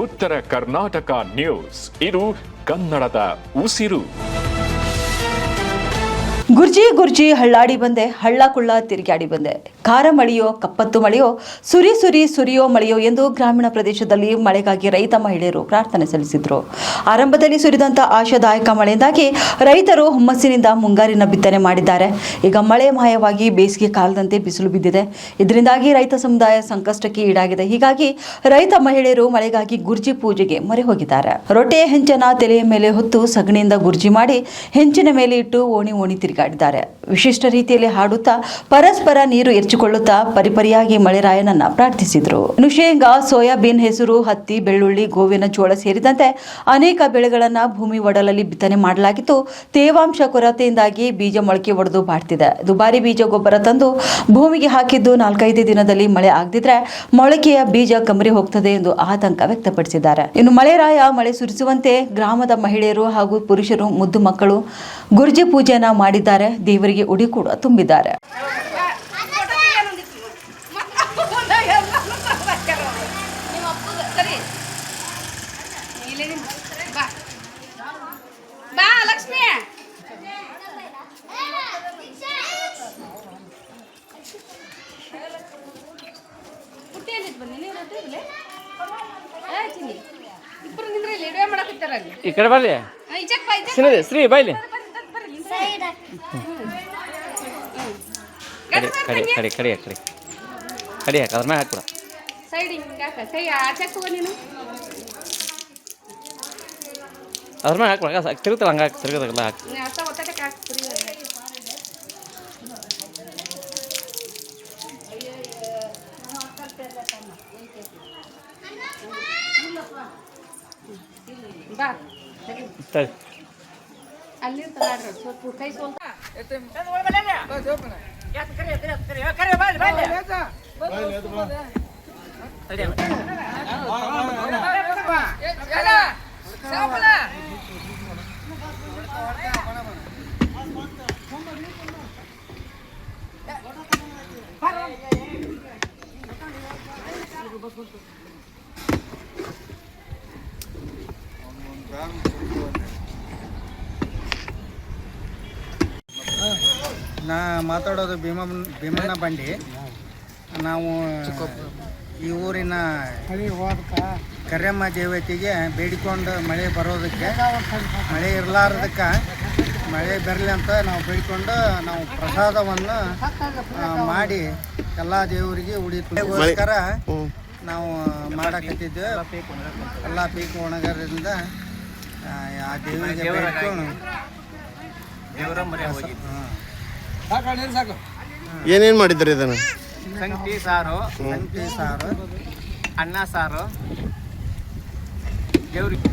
ಉತ್ತರ ಕರ್ನಾಟಕ ನ್ಯೂಸ್. ಇದು ಕನ್ನಡದ ಉಸಿರು. ಗುರ್ಜಿ ಗುರ್ಜಿ ಹಳ್ಳಾಡಿ ಬಂದೆ, ಹಳ್ಳ ಕುಳ್ಳ ತಿರುಗಾಡಿ ಬಂದೆ. ಕಾರ ಮಳೆಯೋ ಕಪ್ಪತ್ತು ಮಳೆಯೋ, ಸುರಿ ಸುರಿ ಸುರಿಯೋ ಮಳೆಯೋ ಎಂದು ಗ್ರಾಮೀಣ ಪ್ರದೇಶದಲ್ಲಿ ಮಳೆಗಾಗಿ ರೈತ ಮಹಿಳೆಯರು ಪ್ರಾರ್ಥನೆ ಸಲ್ಲಿಸಿದರು. ಆರಂಭದಲ್ಲಿ ಸುರಿದಂಥ ಆಶಾದಾಯಕ ಮಳೆಯಿಂದಾಗಿ ರೈತರು ಹುಮ್ಮಸ್ಸಿನಿಂದ ಮುಂಗಾರಿನ ಬಿತ್ತನೆ ಮಾಡಿದ್ದಾರೆ. ಈಗ ಮಳೆ ಮಾಯವಾಗಿ ಬೇಸಿಗೆ ಕಾಲದಂತೆ ಬಿಸಿಲು ಬಿದ್ದಿದೆ. ಇದರಿಂದಾಗಿ ರೈತ ಸಮುದಾಯ ಸಂಕಷ್ಟಕ್ಕೆ ಈಡಾಗಿದೆ. ಹೀಗಾಗಿ ರೈತ ಮಹಿಳೆಯರು ಮಳೆಗಾಗಿ ಗುರ್ಜಿ ಪೂಜೆಗೆ ಮೊರೆ ಹೋಗಿದ್ದಾರೆ. ರೊಟ್ಟೆಯ ಹೆಂಚನ ತಲೆಯ ಮೇಲೆ ಹೊತ್ತು ಸಗಣಿಯಿಂದ ಗುರ್ಜಿ ಮಾಡಿ ಹೆಂಚಿನ ಮೇಲೆ ಇಟ್ಟು ಓಣಿ ಓಣಿ ತಿರುಗಾಡಿದ್ದಾರೆ. ವಿಶಿಷ್ಟ ರೀತಿಯಲ್ಲಿ ಹಾಡುತ್ತಾ ಪರಸ್ಪರ ನೀರು ಎರಚಿಕೊಳ್ಳುತ್ತಾ ಪರಿಪರಿಯಾಗಿ ಮಳೆರಾಯನನ್ನ ಪ್ರಾರ್ಥಿಸಿದರು. ಇನ್ನು ಶೇಂಗಾ, ಸೋಯಾಬೀನ್, ಹೆಸರು, ಹತ್ತಿ, ಬೆಳ್ಳುಳ್ಳಿ, ಗೋವಿನ ಜೋಳ ಸೇರಿದಂತೆ ಅನೇಕ ಬೆಳೆಗಳನ್ನ ಭೂಮಿ ಒಡಲಲ್ಲಿ ಬಿತ್ತನೆ ಮಾಡಲಾಗಿತ್ತು. ತೇವಾಂಶ ಕೊರತೆಯಿಂದಾಗಿ ಬೀಜ ಮೊಳಕೆ ಒಡೆದು ಬಾಡ್ತಿದೆ. ದುಬಾರಿ ಬೀಜ ಗೊಬ್ಬರ ತಂದು ಭೂಮಿಗೆ ಹಾಕಿದ್ದು 4-5 ದಿನದಲ್ಲಿ ಮಳೆ ಆಗದಿದ್ರೆ ಮೊಳಕೆಯ ಬೀಜ ಕಮರಿ ಹೋಗ್ತದೆ ಎಂದು ಆತಂಕ ವ್ಯಕ್ತಪಡಿಸಿದ್ದಾರೆ. ಇನ್ನು ಮಳೆರಾಯ ಮಳೆ ಸುರಿಸುವಂತೆ ಗ್ರಾಮದ ಮಹಿಳೆಯರು ಹಾಗೂ ಪುರುಷರು, ಮುದ್ದು ಮಕ್ಕಳು ಗುರ್ಜಿ ಪೂಜೆಯನ್ನ ಮಾಡಿದ್ದಾರೆ. ದೇವರಿಗೆ ಉಡಿ ಕೂಡ ತುಂಬಿದ್ದಾರೆ. ಈ ಕಡೆ ಬರ್ಲಿ ಶ್ರೀ ಬೈಲಿ ಕಡೆ ಕಡೆ ಕಡೆ ಕಡೆ ಕಡೆ ಕಡೆ ಹಾಕ ಅದ್ರ ಮ್ಯಾಗ ಹಾಕ್ಬಿಡ ಅದ್ರ ಮ್ಯಾಗ ಹಾಕ್ಬಿಡ ತಿರುಗ್ತಲ್ಲ ಹಂಗೆ ಹಾಕಿ ತಿರುಗದಾಗಲ್ಲ ಹಾಕಿ ಸರಿ ಅಲ್ಲಿ ಸ್ವಲ್ಪ ಕೈ ಸ್ವಲ್ಪ ನಾ ಮಾತಾಡೋದು ಭೀಮಣ್ಣ ಬಂಡಿ. ನಾವು ಈ ಊರಿನ ಕರ್ಯಮ್ಮ ದೇವತೆಗೆ ಬೇಡಿಕೊಂಡು ಮಳೆ ಬರೋದಕ್ಕೆ, ಮಳೆ ಇರಲಾರ್ದಕ್ಕೆ ಮಳೆ ಬರಲಿ ಅಂತ ನಾವು ಬೇಡಿಕೊಂಡು ನಾವು ಪ್ರಸಾದವನ್ನು ಮಾಡಿ ಎಲ್ಲ ದೇವರಿಗೆ ಉಡಿಗೋಸ್ಕರ ನಾವು ಮಾಡಕತ್ತಿದ್ವಿ. ಎಲ್ಲ ಪೀಕ್ ಒಣಗರಿಂದ ಆ ದೇವರಿಗೆ ಬೇಡ್ಕೊಂಡು ಏನೇನು ಮಾಡಿದ್ರಿ ಇದನ್ನು? ಸಂಗಟಿ ಸಾರು, ಅನ್ನ ಸಾರು ದೇವ್ರಿಗೆ